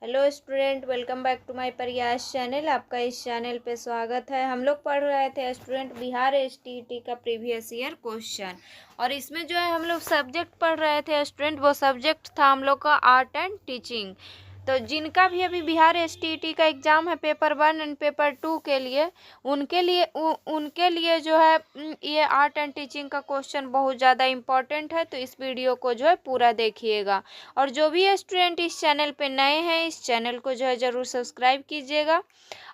Hello student, welcome back to my Prayas channel. आपका इस channel पे स्वागत है। हम लोग पढ़ रहे थे स्टूडेंट बिहार एसटीईटी का प्रीवियस ईयर क्वेश्चन, और इसमें जो है हम लोग सब्जेक्ट पढ़ रहे थे स्टूडेंट। वो सब्जेक्ट था हम लोग का आर्ट एंड टीचिंग। तो जिनका भी अभी बिहार एसटीईटी का एग्ज़ाम है पेपर 1 एंड पेपर 2 के लिए, उनके लिए जो है ये आर्ट एंड टीचिंग का क्वेश्चन बहुत ज़्यादा इम्पॉर्टेंट है। तो इस वीडियो को जो है पूरा देखिएगा। और जो भी स्टूडेंट इस चैनल पे नए हैं, इस चैनल को जो है ज़रूर सब्सक्राइब कीजिएगा।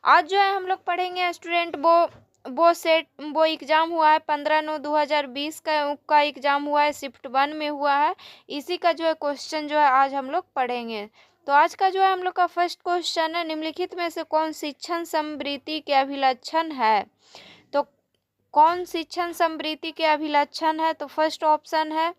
आज जो है हम लोग पढ़ेंगे स्टूडेंट वो एग्ज़ाम हुआ है 15/9/2020 का एग्ज़ाम हुआ है, शिफ्ट 1 में हुआ है। इसी का जो है क्वेश्चन जो है आज हम लोग पढ़ेंगे। तो आज का जो है हम लोग का फर्स्ट क्वेश्चन है, निम्नलिखित में से कौन शिक्षण समृद्धि के अभिलक्षण है। तो कौन शिक्षण समृद्धि के अभिलक्षण है? तो फर्स्ट ऑप्शन है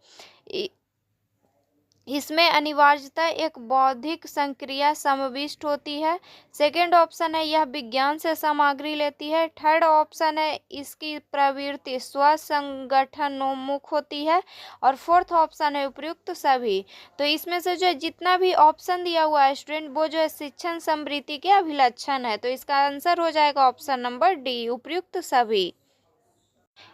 इसमें अनिवार्यता एक बौद्धिक संक्रिया समाविष्ट होती है। सेकंड ऑप्शन है यह विज्ञान से सामग्री लेती है। थर्ड ऑप्शन है इसकी प्रवृत्ति स्वसंगठनोन्मुख होती है। और फोर्थ ऑप्शन है उपयुक्त सभी। तो इसमें से जो है जितना भी ऑप्शन दिया हुआ है स्टूडेंट, वो जो है शिक्षण समृद्धि के अभिलक्षण है। तो इसका आंसर हो जाएगा ऑप्शन नंबर डी, उपयुक्त सभी।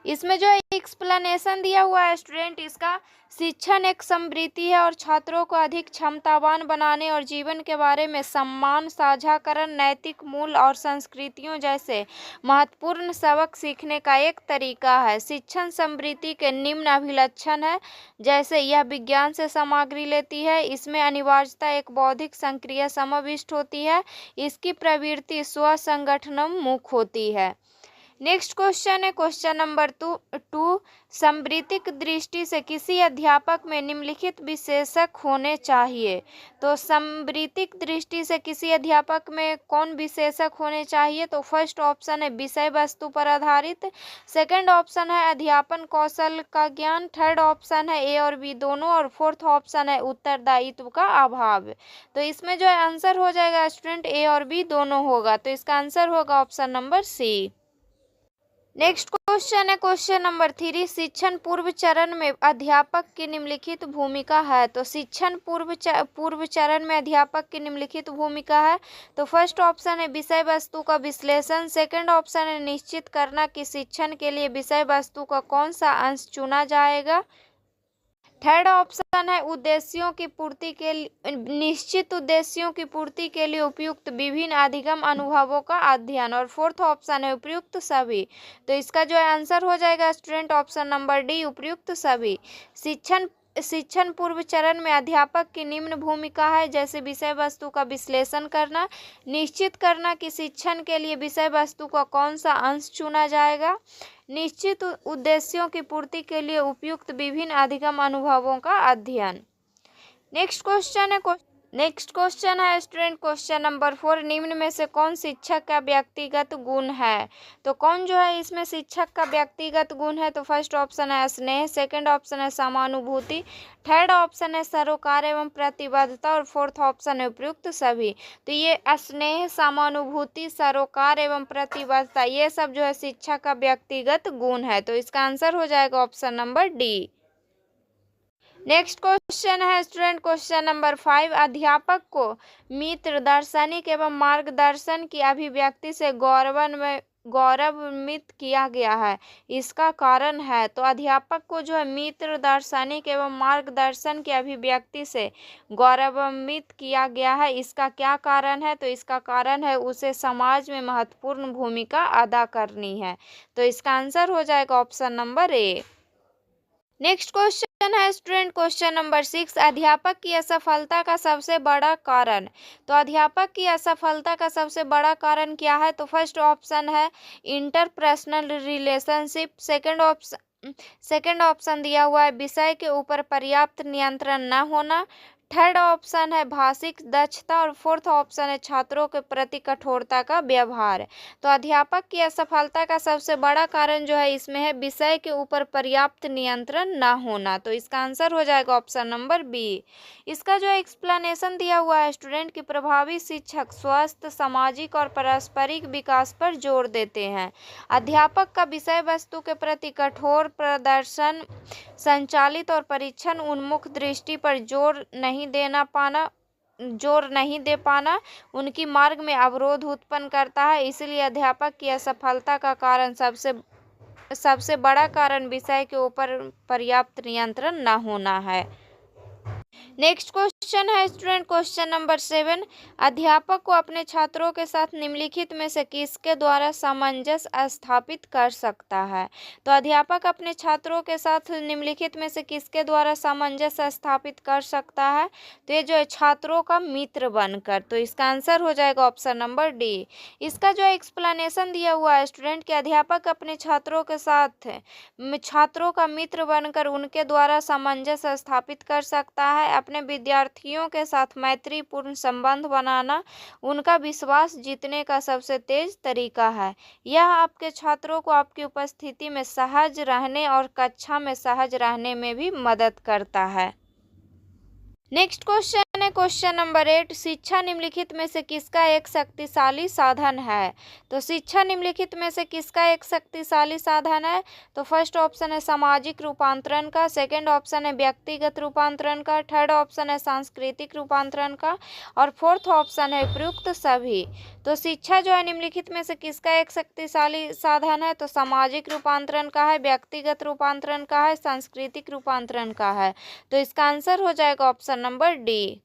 इसमें जो एक्सप्लेनेशन दिया हुआ है स्टूडेंट, इसका शिक्षण एक समृद्धि है और छात्रों को अधिक क्षमतावान बनाने और जीवन के बारे में सम्मान, साझाकरण, नैतिक मूल्य और संस्कृतियों जैसे महत्वपूर्ण सबक सीखने का एक तरीका है। शिक्षण समृद्धि के निम्न अभिलक्षण है, जैसे यह विज्ञान से सामग्री लेती है, इसमें अनिवार्यता एक बौद्धिक संक्रिया समाविष्ट होती है, इसकी प्रवृत्ति स्व संगठनोन्मुख होती है। नेक्स्ट क्वेश्चन है क्वेश्चन नंबर टू। समृद्धिक दृष्टि से किसी अध्यापक में निम्नलिखित विशेषक होने चाहिए। तो समृद्धिक दृष्टि से किसी अध्यापक में कौन विशेषक होने चाहिए? तो फर्स्ट ऑप्शन है विषय वस्तु पर आधारित। सेकंड ऑप्शन है अध्यापन कौशल का ज्ञान। थर्ड ऑप्शन है ए और बी दोनों। और फोर्थ ऑप्शन है उत्तरदायित्व का अभाव। तो इसमें जो है आंसर हो जाएगा स्टूडेंट ए और बी दोनों होगा। तो इसका आंसर होगा option number C. Next question है क्वेश्चन नंबर 3। शिक्षण पूर्व चरण में अध्यापक की निम्नलिखित भूमिका है। तो शिक्षण पूर्व चरण में अध्यापक की निम्नलिखित भूमिका है। तो फर्स्ट ऑप्शन है विषय वस्तु का विश्लेषण। सेकंड ऑप्शन है निश्चित करना कि शिक्षण के लिए विषय वस्तु का कौन सा अंश चुना जाएगा। थर्ड ऑप्शन है उद्देश्यों की पूर्ति के लिए निश्चित उद्देश्यों की पूर्ति के लिए उपयुक्त विभिन्न अधिगम अनुभवों का अध्ययन। और फोर्थ ऑप्शन है उपयुक्त सभी। तो इसका जो है आंसर हो जाएगा स्टूडेंट ऑप्शन नंबर डी, उपयुक्त सभी। शिक्षण पूर्व चरण में अध्यापक की निम्न भूमिका है, जैसे विषय वस्तु का विश्लेषण करना, निश्चित करना कि शिक्षण के लिए विषय वस्तु का कौन सा अंश चुना जाएगा, निश्चित उद्देश्यों की पूर्ति के लिए उपयुक्त विभिन्न अधिगम अनुभवों का अध्ययन। नेक्स्ट क्वेश्चन है स्टूडेंट क्वेश्चन नंबर 4। निम्न में से कौन शिक्षक का व्यक्तिगत गुण है। तो कौन जो है इसमें शिक्षक का व्यक्तिगत गुण है? तो फर्स्ट ऑप्शन है स्नेह। सेकंड ऑप्शन है समानुभूति। थर्ड ऑप्शन है सरोकार एवं प्रतिबद्धता। और फोर्थ ऑप्शन है उपयुक्त सभी। तो ये स्नेह, समानुभूति, सरोकार एवं प्रतिबद्धता, ये सब जो है शिक्षक का व्यक्तिगत गुण है। तो इसका आंसर हो जाएगा option number D. Next question है स्टूडेंट क्वेश्चन नंबर 5। अध्यापक को मित्र, दार्शनिक एवं मार्गदर्शन की अभिव्यक्ति से गौरवान्वित किया गया है, इसका कारण है। तो अध्यापक को जो है मित्र, दार्शनिक एवं मार्गदर्शन की अभिव्यक्ति से गौरवान्वित किया गया है, इसका क्या कारण है? तो इसका कारण है उसे समाज में महत्वपूर्ण भूमिका अदा करनी है। तो इसका आंसर हो जाएगा option number A. Next question है स्टूडेंट क्वेश्चन नंबर 6। अध्यापक की असफलता का सबसे बड़ा कारण। तो अध्यापक की असफलता का सबसे बड़ा कारण क्या है? तो फर्स्ट ऑप्शन है इंटरपर्सनल रिलेशनशिप। सेकंड ऑप्शन दिया हुआ है विषय के ऊपर पर्याप्त नियंत्रण न होना। थर्ड ऑप्शन है भाषिक दक्षता। और फोर्थ ऑप्शन है छात्रों के प्रति कठोरता का व्यवहार। तो अध्यापक की असफलता का सबसे बड़ा कारण जो है इसमें है विषय के ऊपर पर्याप्त नियंत्रण ना होना। तो इसका आंसर हो जाएगा ऑप्शन नंबर बी। इसका जो एक्सप्लेनेशन दिया हुआ है स्टूडेंट की प्रभावी शिक्षक स्वस्थ, सामाजिक और पारस्परिक विकास पर जोर देते हैं। अध्यापक का विषय वस्तु के प्रति कठोर प्रदर्शन, संचालित और परीक्षण उन्मुख दृष्टि पर जोर नहीं देना पाना जोर नहीं दे पाना उनकी मार्ग में अवरोध उत्पन्न करता है। इसलिए अध्यापक की असफलता का कारण सबसे बड़ा कारण विषय के ऊपर पर्याप्त नियंत्रण न होना है। नेक्स्ट क्वेश्चन है स्टूडेंट, क्वेश्चन नंबर 7, अध्यापक को अपने छात्रों के साथ निम्नलिखित में से किसके द्वारा सामंजस्य स्थापित कर सकता है। तो अध्यापक अपने छात्रों के साथ निम्नलिखित में से किसके द्वारा सामंजस्य स्थापित कर सकता है। तो ये जो है छात्रों का मित्र बनकर, तो इसका आंसर हो जाएगा ऑप्शन नंबर डी। इसका जो एक्सप्लेनेशन दिया हुआ है स्टूडेंट कि अध्यापक अपने छात्रों के साथ छात्रों का मित्र बनकर उनके द्वारा सामंजस्य स्थापित कर सकता है। अपने विद्यार्थियों के साथ मैत्रीपूर्ण संबंध बनाना उनका विश्वास जीतने का सबसे तेज तरीका है। यह आपके छात्रों को आपकी उपस्थिति में सहज रहने और कक्षा में सहज रहने में भी मदद करता है। नेक्स्ट क्वेश्चन है क्वेश्चन नंबर 8, शिक्षा निम्नलिखित में से किसका एक शक्तिशाली साधन है। तो शिक्षा निम्नलिखित में से किसका एक शक्तिशाली साधन है। तो फर्स्ट ऑप्शन है सामाजिक रूपांतरण का, सेकंड ऑप्शन है व्यक्तिगत रूपांतरण का, थर्ड ऑप्शन है सांस्कृतिक रूपांतरण का और फोर्थ ऑप्शन है उपयुक्त सभी। तो शिक्षा जो है निम्नलिखित में से किसका एक शक्तिशाली साधन है। तो सामाजिक रूपांतरण का है, व्यक्तिगत रूपांतरण का है, सांस्कृतिक रूपांतरण का है। तो इसका आंसर हो जाएगा option number D.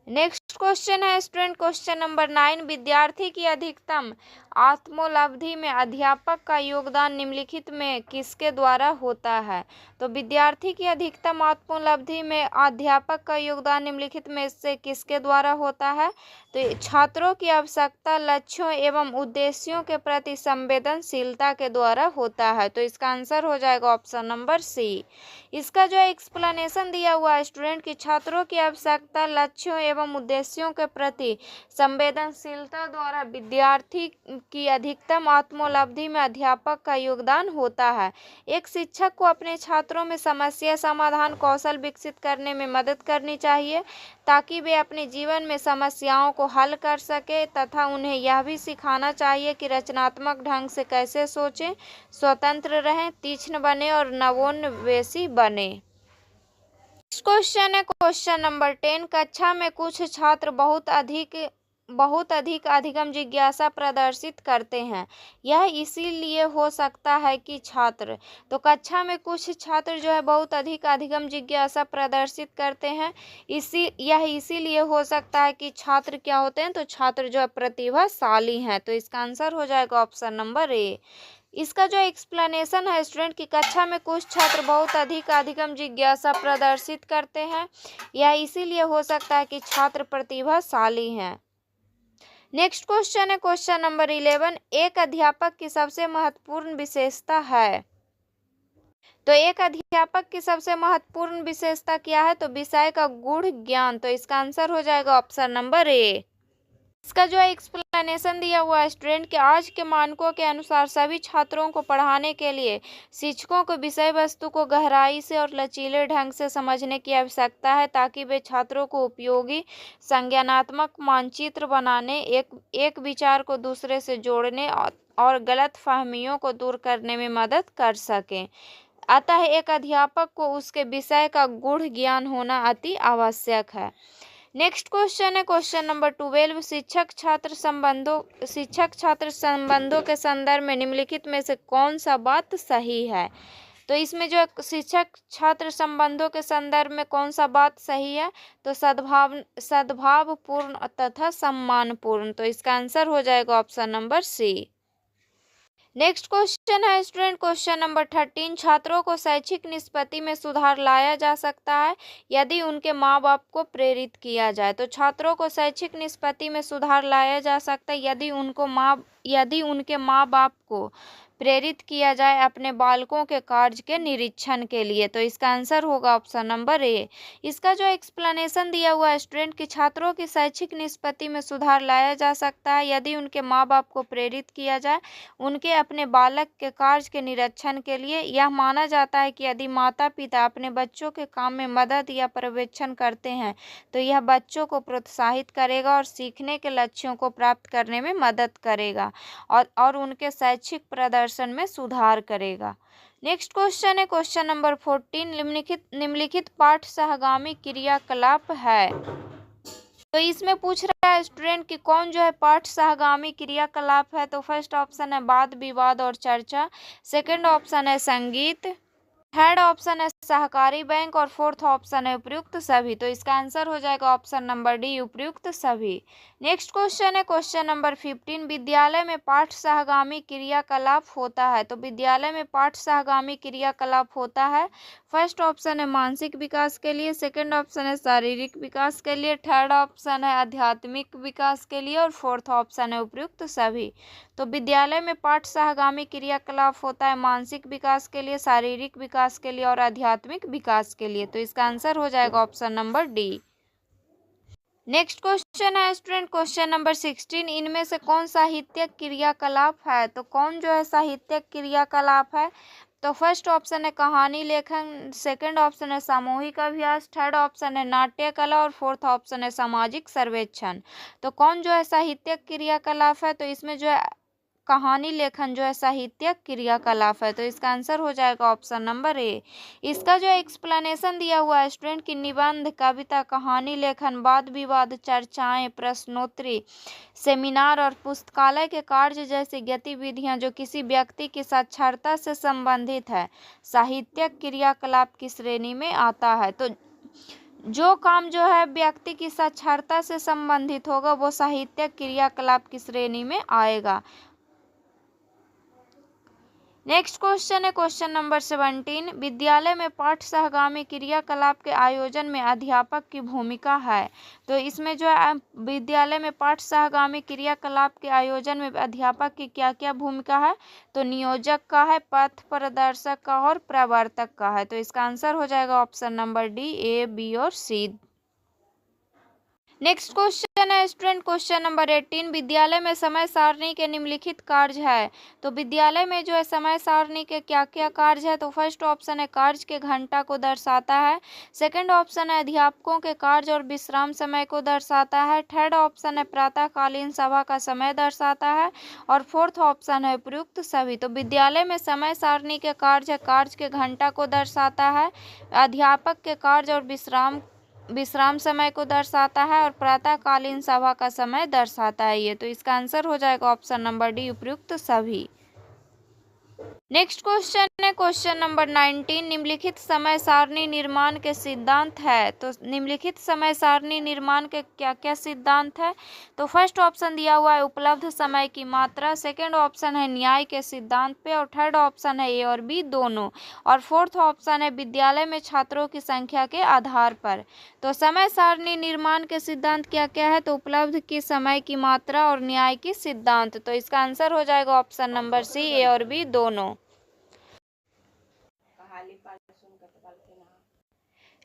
Next question है स्टूडेंट, क्वेश्चन नंबर 9, विद्यार्थी की अधिकतम आत्मोपलब्धि में अध्यापक का योगदान निम्नलिखित में किसके द्वारा होता है। तो विद्यार्थी की अधिकतम आत्मोपलब्धि में अध्यापक का योगदान निम्नलिखित में से किसके द्वारा होता है। तो छात्रों की आवश्यकता, लक्ष्यों एवं उद्देश्यों के प्रति संवेदनशीलता के द्वारा होता है। तो इसका आंसर हो जाएगा ऑप्शन नंबर सी। इसका जो एक्सप्लेनेशन दिया हुआ है स्टूडेंट कि छात्रों की आवश्यकता, लक्ष्यों एवं उद्देश्यों के प्रति संवेदनशीलता द्वारा विद्यार्थी की अधिकतम आत्मोपलब्धि में अध्यापक का योगदान होता है। एक शिक्षक को अपने छात्रों में समस्या समाधान कौशल विकसित करने में मदद करनी चाहिए ताकि वे अपने जीवन में समस्याओं को हल कर सके तथा उन्हें यह भी सिखाना चाहिए कि रचनात्मक ढंग से कैसे सोचें, स्वतंत्र रहें, तीक्ष्ण बने और नवोन्मेषी बने। क्वेश्चन है क्वेश्चन नंबर 10, कक्षा में कुछ छात्र बहुत अधिक अधिगम जिज्ञासा प्रदर्शित करते हैं। यह इसीलिए हो सकता है कि छात्र, तो कक्षा में कुछ छात्र जो है बहुत अधिक अधिगम जिज्ञासा प्रदर्शित करते हैं। इसीलिए हो सकता है कि छात्र क्या होते हैं। तो छात्र जो है प्रतिभाशाली हैं। तो इसका आंसर हो जाएगा ऑप्शन नंबर ए। इसका जो एक्सप्लेनेशन है स्टूडेंट की कक्षा में कुछ छात्र बहुत अधिक अधिगम जिज्ञासा प्रदर्शित करते हैं। यह इसीलिए हो सकता है कि छात्र प्रतिभाशाली हैं। नेक्स्ट क्वेश्चन है क्वेश्चन नंबर 11, एक अध्यापक की सबसे महत्वपूर्ण विशेषता है। तो एक अध्यापक की सबसे महत्वपूर्ण विशेषता क्या है। तो विषय का गूढ़ ज्ञान। तो इसका आंसर हो जाएगा ऑप्शन नंबर ए। इसका जो एक्सप्लेनेशन दिया हुआ है स्टूडेंट के आज के मानकों के अनुसार सभी छात्रों को पढ़ाने के लिए शिक्षकों को विषय वस्तु को गहराई से और लचीले ढंग से समझने की आवश्यकता है ताकि वे छात्रों को उपयोगी संज्ञानात्मक मानचित्र बनाने, एक विचार को दूसरे से जोड़ने और गलत फहमियों को दूर करने में मदद कर सकें। अतः एक अध्यापक को उसके विषय का गूढ़ ज्ञान होना अति आवश्यक है। नेक्स्ट क्वेश्चन है क्वेश्चन नंबर 12, शिक्षक छात्र संबंधों के संदर्भ में निम्नलिखित में से कौन सा बात सही है। तो इसमें जो शिक्षक छात्र संबंधों के संदर्भ में कौन सा बात सही है। तो सद्भावपूर्ण तथा सम्मानपूर्ण। तो इसका आंसर हो जाएगा option number C. Next question है स्टूडेंट क्वेश्चन नंबर 13, छात्रों को शैक्षिक निष्पत्ति में सुधार लाया जा सकता है यदि उनके माँ बाप को प्रेरित किया जाए। तो छात्रों को शैक्षिक निष्पत्ति में सुधार लाया जा सकता है यदि उनके माँ बाप को प्रेरित किया जाए अपने बालकों के कार्य के निरीक्षण के लिए। तो इसका आंसर होगा ऑप्शन नंबर ए। इसका जो एक्सप्लेनेशन दिया हुआ है स्टूडेंट कि छात्रों की शैक्षिक निष्पत्ति में सुधार लाया जा सकता है यदि उनके माँ बाप को प्रेरित किया जाए उनके अपने बालक के कार्य के निरीक्षण के लिए। यह माना जाता है कि यदि माता पिता अपने बच्चों के काम में मदद या पर्यवेक्षण करते हैं तो यह बच्चों को प्रोत्साहित करेगा और सीखने के लक्ष्यों को प्राप्त करने में मदद करेगा और उनके शैक्षिक प्रदर्शन में सुधार करेगा। नेक्स्ट क्वेश्चन है क्वेश्चन नंबर 14, निम्नलिखित पाठ सहगामी क्रियाकलाप है। तो इसमें पूछ रहा है स्टूडेंट कि कौन जो है पाठ सहगामी क्रियाकलाप है। तो फर्स्ट ऑप्शन है वाद विवाद और चर्चा, सेकंड ऑप्शन है संगीत, थर्ड ऑप्शन है सहकारी बैंक और फोर्थ ऑप्शन है उपयुक्त सभी। तो इसका आंसर हो जाएगा ऑप्शन नंबर डी, उपयुक्त सभी। नेक्स्ट क्वेश्चन है क्वेश्चन नंबर 15, विद्यालय में पाठ सहगामी क्रियाकलाप होता है। तो विद्यालय में पाठ सहगामी क्रियाकलाप होता है। फर्स्ट ऑप्शन है मानसिक विकास के लिए, सेकंड ऑप्शन है शारीरिक विकास के लिए, थर्ड ऑप्शन है आध्यात्मिक विकास के लिए और फोर्थ ऑप्शन है उपयुक्त सभी। तो विद्यालय में पाठ सहगामी क्रियाकलाप होता है मानसिक विकास के लिए, शारीरिक विकास के लिए और आध्यात्मिक विकास के लिए। तो इसका आंसर हो जाएगा option number D. Next question है स्टूडेंट क्वेश्चन नंबर 16, इनमें से कौन साहित्यिक क्रियाकलाप है। तो कौन जो है साहित्यिक क्रियाकलाप है। तो फर्स्ट ऑप्शन है कहानी लेखन, सेकंड ऑप्शन है सामूहिक अभ्यास, थर्ड ऑप्शन है नाट्य कला और फोर्थ ऑप्शन है सामाजिक सर्वेक्षण। तो कौन जो है साहित्यिक क्रियाकलाप है। तो इसमें जो है कहानी लेखन जो है साहित्यिक क्रियाकलाप है। तो इसका आंसर हो जाएगा ऑप्शन नंबर ए। इसका जो एक्सप्लेनेशन दिया हुआ है स्टूडेंट की निबंध, कविता, कहानी लेखन, वाद विवाद, चर्चाएं, प्रश्नोत्तरी, सेमिनार और पुस्तकालय के कार्य जैसी गतिविधियां जो किसी व्यक्ति की साक्षरता से संबंधित है, साहित्यिक क्रियाकलाप की श्रेणी में आता है। तो जो काम जो है व्यक्ति की साक्षरता से संबंधित होगा वो साहित्यिक क्रियाकलाप की श्रेणी में आएगा। नेक्स्ट क्वेश्चन है क्वेश्चन नंबर 17, विद्यालय में पाठ सहगामी क्रियाकलाप के आयोजन में अध्यापक की भूमिका है। तो इसमें जो है विद्यालय में पाठ सहगामी क्रियाकलाप के आयोजन में अध्यापक की क्या क्या भूमिका है। तो नियोजक का है, पथ प्रदर्शक का और प्रवर्तक का है। तो इसका आंसर हो जाएगा ऑप्शन नंबर डी, ए, बी और सी। नेक्स्ट क्वेश्चन है स्टूडेंट क्वेश्चन नंबर 18, विद्यालय में समय सारणी के निम्नलिखित कार्य है। तो विद्यालय में जो है समय सारणी के क्या क्या कार्य है। तो फर्स्ट ऑप्शन है कार्य के घंटा को दर्शाता है, सेकंड ऑप्शन है अध्यापकों के कार्य और विश्राम समय को दर्शाता है, थर्ड ऑप्शन है प्रातःकालीन सभा का समय दर्शाता है और फोर्थ ऑप्शन है उपयुक्त सभी। तो विद्यालय में समय सारणी के कार्य है, कार्य के घंटा को दर्शाता है, अध्यापक के कार्य और विश्राम समय को दर्शाता है और प्रातःकालीन सभा का समय दर्शाता है ये। तो इसका आंसर हो जाएगा ऑप्शन नंबर डी, उपयुक्त सभी। नेक्स्ट क्वेश्चन है क्वेश्चन नंबर 19, निम्नलिखित समय सारणी निर्माण के सिद्धांत है। तो निम्नलिखित समय सारणी निर्माण के क्या क्या सिद्धांत है। तो फर्स्ट ऑप्शन दिया हुआ है उपलब्ध समय की मात्रा, सेकंड ऑप्शन है न्याय के सिद्धांत पे और थर्ड ऑप्शन है ए और बी दोनों और फोर्थ ऑप्शन है विद्यालय में छात्रों की संख्या के आधार पर। तो समय सारणी निर्माण के सिद्धांत क्या क्या है। तो उपलब्ध की समय की मात्रा और न्याय की सिद्धांत। तो इसका आंसर हो जाएगा ऑप्शन नंबर सी, ए और बी दोनों।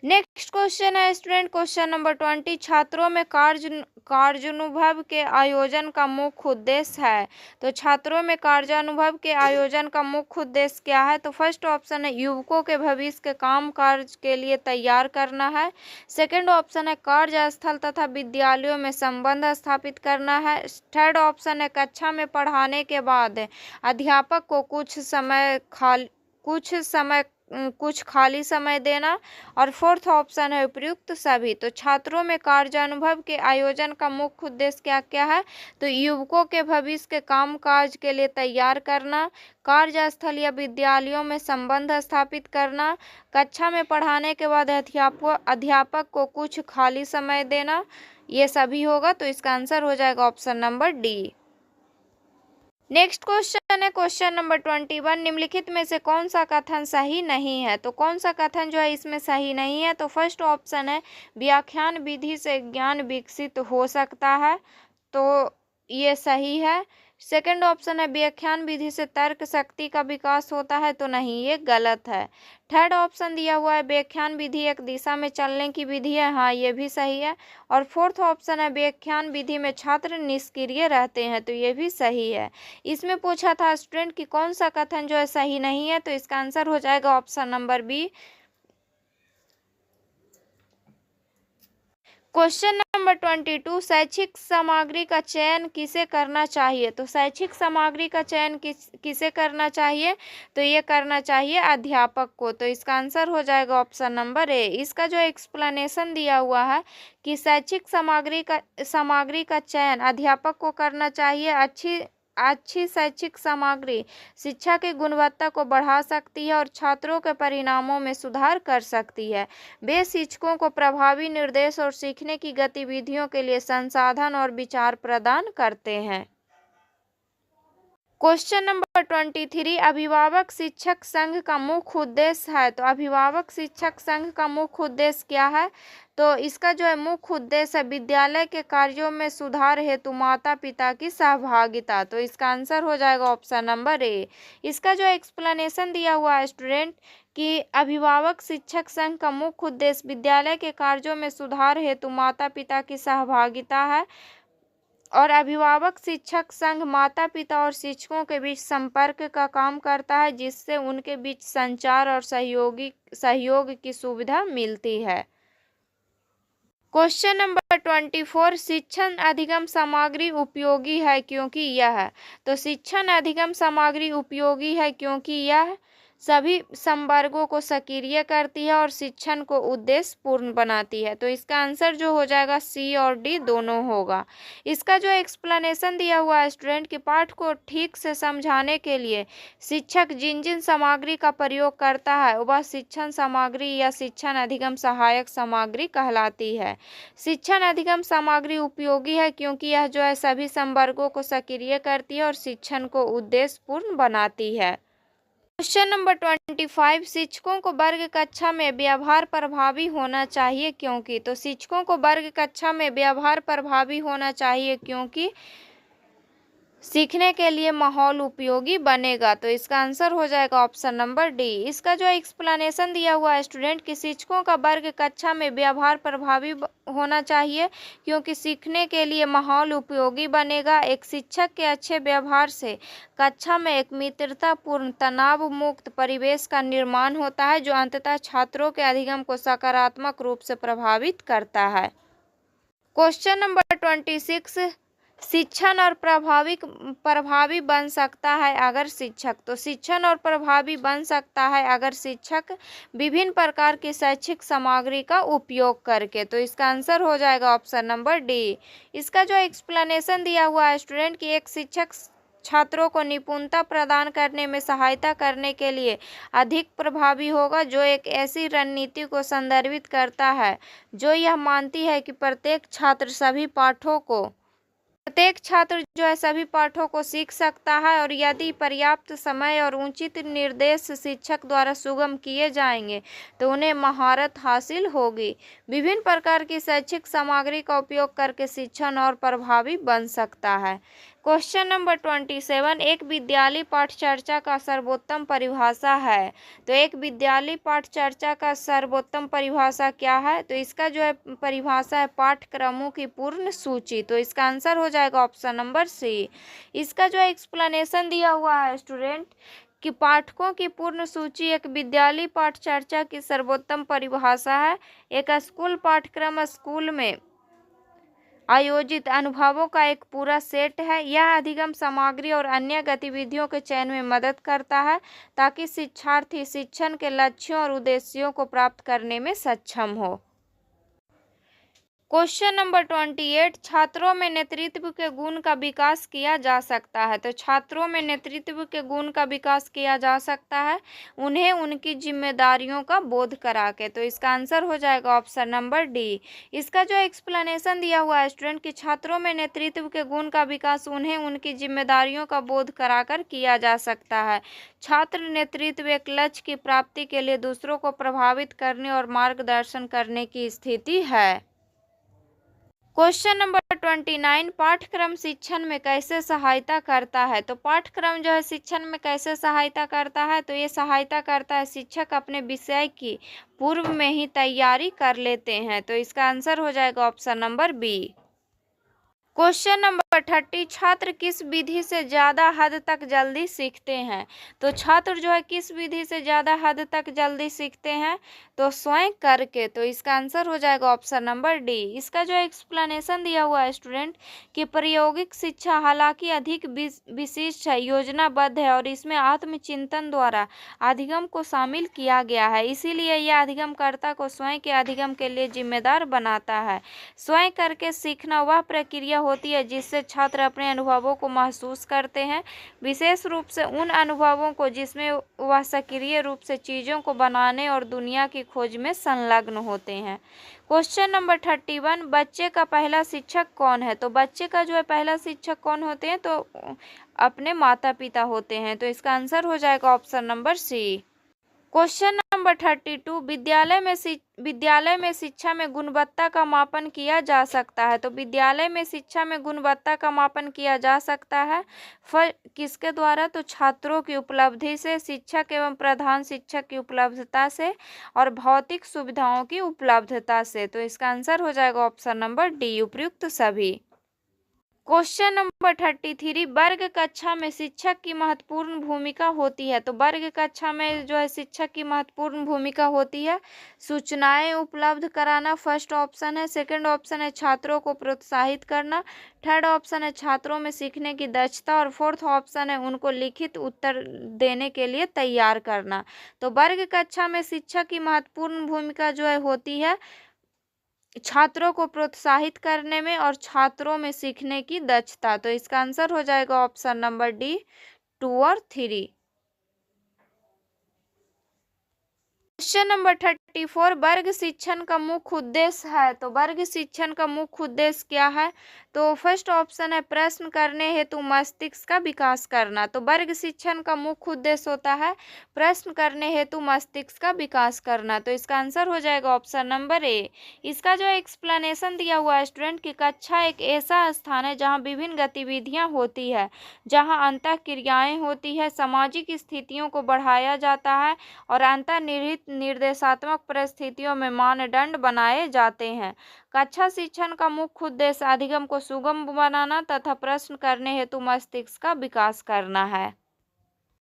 नेक्स्ट क्वेश्चन है स्टूडेंट क्वेश्चन नंबर 20, छात्रों में कार्यानुभव के आयोजन का मुख्य उद्देश्य है। तो छात्रों में कार्यानुभव के आयोजन का मुख्य उद्देश्य क्या है। तो फर्स्ट ऑप्शन है युवकों के भविष्य के काम काज के लिए तैयार करना है, सेकंड ऑप्शन है कार्यस्थल तथा विद्यालयों में संबंध स्थापित करना है, थर्ड ऑप्शन है कक्षा में पढ़ाने के बाद अध्यापक को कुछ खाली समय देना और फोर्थ ऑप्शन है उपयुक्त सभी। तो छात्रों में कार्यानुभव के आयोजन का मुख्य उद्देश्य क्या क्या है। तो युवकों के भविष्य के काम काज के लिए तैयार करना, कार्यस्थल या विद्यालयों में संबंध स्थापित करना, कक्षा में पढ़ाने के बाद अध्यापक को कुछ खाली समय देना, ये सभी होगा। तो इसका आंसर हो जाएगा option number D. Next question है क्वेश्चन नंबर 21, निम्नलिखित में से कौन सा कथन सही नहीं है। तो कौन सा कथन जो है इसमें सही नहीं है। तो फर्स्ट ऑप्शन है व्याख्यान विधि से ज्ञान विकसित हो सकता है। तो ये सही है। सेकंड ऑप्शन है व्याख्यान विधि से तर्क शक्ति का विकास होता है। तो नहीं, ये गलत है। थर्ड ऑप्शन दिया हुआ है व्याख्यान विधि एक दिशा में चलने की विधि है। हाँ, ये भी सही है। और फोर्थ ऑप्शन है व्याख्यान विधि में छात्र निष्क्रिय रहते हैं। तो ये भी सही है। इसमें पूछा था स्टूडेंट कि कौन सा कथन जो है सही नहीं है। तो इसका आंसर हो जाएगा option number B. Question number 22, शैक्षिक सामग्री का चयन किसे करना चाहिए? तो शैक्षिक सामग्री का चयन किसे करना चाहिए? तो ये करना चाहिए अध्यापक को। तो इसका आंसर हो जाएगा ऑप्शन नंबर ए। इसका जो एक्सप्लेनेशन दिया हुआ है कि शैक्षिक सामग्री का चयन अध्यापक को करना चाहिए। अच्छी शैक्षिक सामग्री शिक्षा की गुणवत्ता को बढ़ा सकती है और छात्रों के परिणामों में सुधार कर सकती है। वे शिक्षकों को प्रभावी निर्देश और सीखने की गतिविधियों के लिए संसाधन और विचार प्रदान करते हैं। क्वेश्चन नंबर 23, अभिभावक शिक्षक संघ का मुख्य उद्देश्य है। तो अभिभावक शिक्षक संघ का मुख्य उद्देश्य क्या है? तो इसका जो है मुख्य उद्देश्य है विद्यालय के कार्यों में सुधार हेतु माता पिता की सहभागिता। तो इसका आंसर हो जाएगा ऑप्शन नंबर ए। इसका जो एक्सप्लेनेशन दिया हुआ है स्टूडेंट कि अभिभावक शिक्षक संघ का मुख्य उद्देश्य विद्यालय के कार्यों में सुधार हेतु माता पिता की सहभागिता है और अभिभावक शिक्षक संघ माता पिता और शिक्षकों के बीच संपर्क का काम करता है, जिससे उनके बीच संचार और सहयोग की सुविधा मिलती है। क्वेश्चन नंबर 24, शिक्षण अधिगम सामग्री उपयोगी है क्योंकि यह है। तो शिक्षण अधिगम सामग्री उपयोगी है क्योंकि यह सभी संवर्गों को सक्रिय करती है और शिक्षण को उद्देश्य पूर्ण बनाती है। तो इसका आंसर जो हो जाएगा सी और डी दोनों होगा। इसका जो एक्सप्लेनेशन दिया हुआ है स्टूडेंट के पाठ को ठीक से समझाने के लिए शिक्षक जिन जिन सामग्री का प्रयोग करता है वह शिक्षण सामग्री या शिक्षण अधिगम सहायक सामग्री कहलाती है। शिक्षण अधिगम सामग्री उपयोगी है क्योंकि यह जो है सभी संवर्गों को सक्रिय करती है और शिक्षण को उद्देश्य पूर्ण बनाती है। क्वेश्चन नंबर 25, शिक्षकों को वर्ग कक्षा में व्यवहार प्रभावी होना चाहिए क्योंकि। तो शिक्षकों को वर्ग कक्षा में व्यवहार प्रभावी होना चाहिए क्योंकि सीखने के लिए माहौल उपयोगी बनेगा। तो इसका आंसर हो जाएगा ऑप्शन नंबर डी। इसका जो एक्सप्लेनेशन दिया हुआ है स्टूडेंट कि शिक्षकों का वर्ग कक्षा में व्यवहार प्रभावी होना चाहिए क्योंकि सीखने के लिए माहौल उपयोगी बनेगा। एक शिक्षक के अच्छे व्यवहार से कक्षा में एक मित्रतापूर्ण तनाव मुक्त परिवेश का निर्माण होता है, जो अंततः छात्रों के अधिगम को सकारात्मक रूप से प्रभावित करता है। क्वेश्चन नंबर 26, शिक्षण और प्रभावी बन सकता है अगर शिक्षक। तो शिक्षण और प्रभावी बन सकता है अगर शिक्षक विभिन्न प्रकार की शैक्षिक सामग्री का उपयोग करके। तो इसका आंसर हो जाएगा ऑप्शन नंबर डी। इसका जो एक्सप्लेनेशन दिया हुआ है स्टूडेंट कि एक शिक्षक छात्रों को निपुणता प्रदान करने में सहायता करने के लिए अधिक प्रभावी होगा, जो एक ऐसी रणनीति को संदर्भित करता है जो यह मानती है कि प्रत्येक छात्र जो है सभी पाठों को सीख सकता है और यदि पर्याप्त समय और उचित निर्देश शिक्षक द्वारा सुगम किए जाएंगे तो उन्हें महारत हासिल होगी। विभिन्न प्रकार की शैक्षिक सामग्री का उपयोग करके शिक्षण और प्रभावी बन सकता है। क्वेश्चन नंबर 27, एक विद्यालय पाठचर्चा का सर्वोत्तम परिभाषा है। तो एक विद्यालय पाठचर्चा का सर्वोत्तम परिभाषा क्या है? तो इसका जो है परिभाषा है पाठ्यक्रमों की पूर्ण सूची। तो इसका आंसर हो जाएगा ऑप्शन नंबर सी। इसका जो एक्सप्लेनेशन दिया हुआ है स्टूडेंट कि पाठकों की पूर्ण सूची एक विद्यालय पाठचर्चा की सर्वोत्तम परिभाषा है। एक स्कूल पाठ्यक्रम स्कूल में आयोजित अनुभवों का एक पूरा सेट है। यह अधिगम सामग्री और अन्य गतिविधियों के चयन में मदद करता है ताकि शिक्षार्थी शिक्षण के लक्ष्यों और उद्देश्यों को प्राप्त करने में सक्षम हो। क्वेश्चन नंबर 28, छात्रों में नेतृत्व के गुण का विकास किया जा सकता है। तो छात्रों में नेतृत्व के गुण का विकास किया जा सकता है उन्हें उनकी जिम्मेदारियों का बोध करा के। तो इसका आंसर हो जाएगा ऑप्शन नंबर डी। इसका जो एक्सप्लेनेशन दिया हुआ है स्टूडेंट कि छात्रों में नेतृत्व के गुण का विकास उन्हें उनकी जिम्मेदारियों का बोध कराकर किया जा सकता है। छात्र नेतृत्व एक लक्ष्य की प्राप्ति के लिए दूसरों को प्रभावित करने और मार्गदर्शन करने की स्थिति है। क्वेश्चन नंबर 29, पाठ्यक्रम शिक्षण में कैसे सहायता करता है। तो पाठ्यक्रम जो है शिक्षण में कैसे सहायता करता है? तो ये सहायता करता है शिक्षक अपने विषय की पूर्व में ही तैयारी कर लेते हैं। तो इसका आंसर हो जाएगा option number B. Question number 30, छात्र किस विधि से ज़्यादा हद तक जल्दी सीखते हैं? तो छात्र जो है किस विधि से ज़्यादा हद तक जल्दी सीखते हैं? तो स्वयं करके। तो इसका आंसर हो जाएगा ऑप्शन नंबर डी। इसका जो एक्सप्लेनेशन दिया हुआ है स्टूडेंट कि प्रायोगिक शिक्षा हालांकि अधिक विशिष्ट है, योजनाबद्ध है और इसमें आत्मचिंतन द्वारा अधिगम को शामिल किया गया है, इसीलिए यह अधिगमकर्ता को स्वयं के अधिगम के लिए जिम्मेदार बनाता है। स्वयं करके सीखना वह प्रक्रिया होती है जिससे छात्र अपने अनुभवों को महसूस करते हैं, विशेष रूप से उन अनुभवों को जिसमें वह सक्रिय रूप से चीज़ों को बनाने और दुनिया की खोज में संलग्न होते हैं। क्वेश्चन नंबर 31, बच्चे का पहला शिक्षक कौन है? तो बच्चे का जो है पहला शिक्षक कौन होते हैं? तो अपने माता पिता होते हैं। तो इसका आंसर हो जाएगा option number C. Question number 32, विद्यालय में शिक्षा में गुणवत्ता का मापन किया जा सकता है। तो विद्यालय में शिक्षा में गुणवत्ता का मापन किया जा सकता है किसके द्वारा? तो छात्रों की उपलब्धि से, शिक्षक एवं प्रधान शिक्षक की उपलब्धता से और भौतिक सुविधाओं की उपलब्धता से। तो इसका आंसर हो जाएगा ऑप्शन नंबर डी, उपयुक्त सभी। क्वेश्चन नंबर 33, वर्ग कक्षा में शिक्षक की महत्वपूर्ण भूमिका होती है। तो वर्ग कक्षा में जो है शिक्षक की महत्वपूर्ण भूमिका होती है सूचनाएं उपलब्ध कराना, फर्स्ट ऑप्शन है। सेकंड ऑप्शन है छात्रों को प्रोत्साहित करना। थर्ड ऑप्शन है छात्रों में सीखने की दक्षता और फोर्थ ऑप्शन है उनको लिखित उत्तर देने के लिए तैयार करना। तो वर्ग कक्षा में शिक्षक की महत्वपूर्ण भूमिका जो है होती है छात्रों को प्रोत्साहित करने में और छात्रों में सीखने की दक्षता। तो इसका आंसर हो जाएगा ऑप्शन नंबर डी, 2 और 3। क्वेश्चन नंबर 34, वर्ग शिक्षण का मुख्य उद्देश्य है। तो वर्ग शिक्षण का मुख्य उद्देश्य क्या है? तो फर्स्ट ऑप्शन है प्रश्न करने हेतु मस्तिष्क का विकास करना। तो वर्ग शिक्षण का मुख्य उद्देश्य होता है प्रश्न करने हेतु मस्तिष्क का विकास करना। तो इसका आंसर हो जाएगा ऑप्शन नंबर ए। इसका जो एक्सप्लेनेशन दिया हुआ है स्टूडेंट की कक्षा एक ऐसा स्थान है जहाँ विभिन्न गतिविधियाँ होती है, जहाँ अंतः क्रियाएँ होती है, सामाजिक स्थितियों को बढ़ाया जाता है और अंतर्निहित निर्देशात्मक परिस्थितियों में मानदंड बनाए जाते हैं। कक्षा शिक्षण का मुख्य उद्देश्य अधिगम को सुगम बनाना तथा प्रश्न करने हेतु मस्तिष्क का विकास करना है।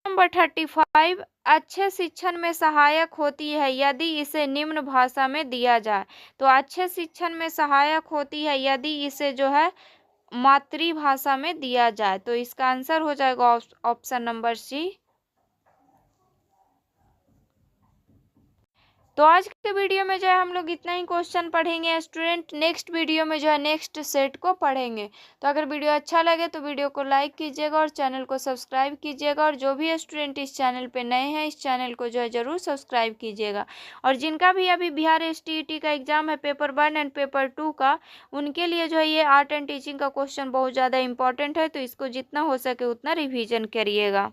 नंबर 35, अच्छे शिक्षण में सहायक होती है यदि इसे निम्न भाषा में दिया जाए। तो अच्छे शिक्षण में सहायक होती है यदि इसे जो है मातृभाषा में दिया जाए। तो इसका आंसर हो जाएगा ऑप्शन नंबर सी। तो आज के वीडियो में जो है हम लोग इतना ही क्वेश्चन पढ़ेंगे स्टूडेंट। नेक्स्ट वीडियो में जो है नेक्स्ट सेट को पढ़ेंगे। तो अगर वीडियो अच्छा लगे तो वीडियो को लाइक कीजिएगा और चैनल को सब्सक्राइब कीजिएगा, और जो भी स्टूडेंट इस चैनल पे नए हैं इस चैनल को जो है ज़रूर सब्सक्राइब कीजिएगा। और जिनका भी अभी बिहार STET का एग्ज़ाम है पेपर 1 एंड पेपर 2 का, उनके लिए जो है ये आर्ट एंड टीचिंग का क्वेश्चन बहुत ज़्यादा इंपॉर्टेंट है, तो इसको जितना हो सके उतना रिविज़न करिएगा।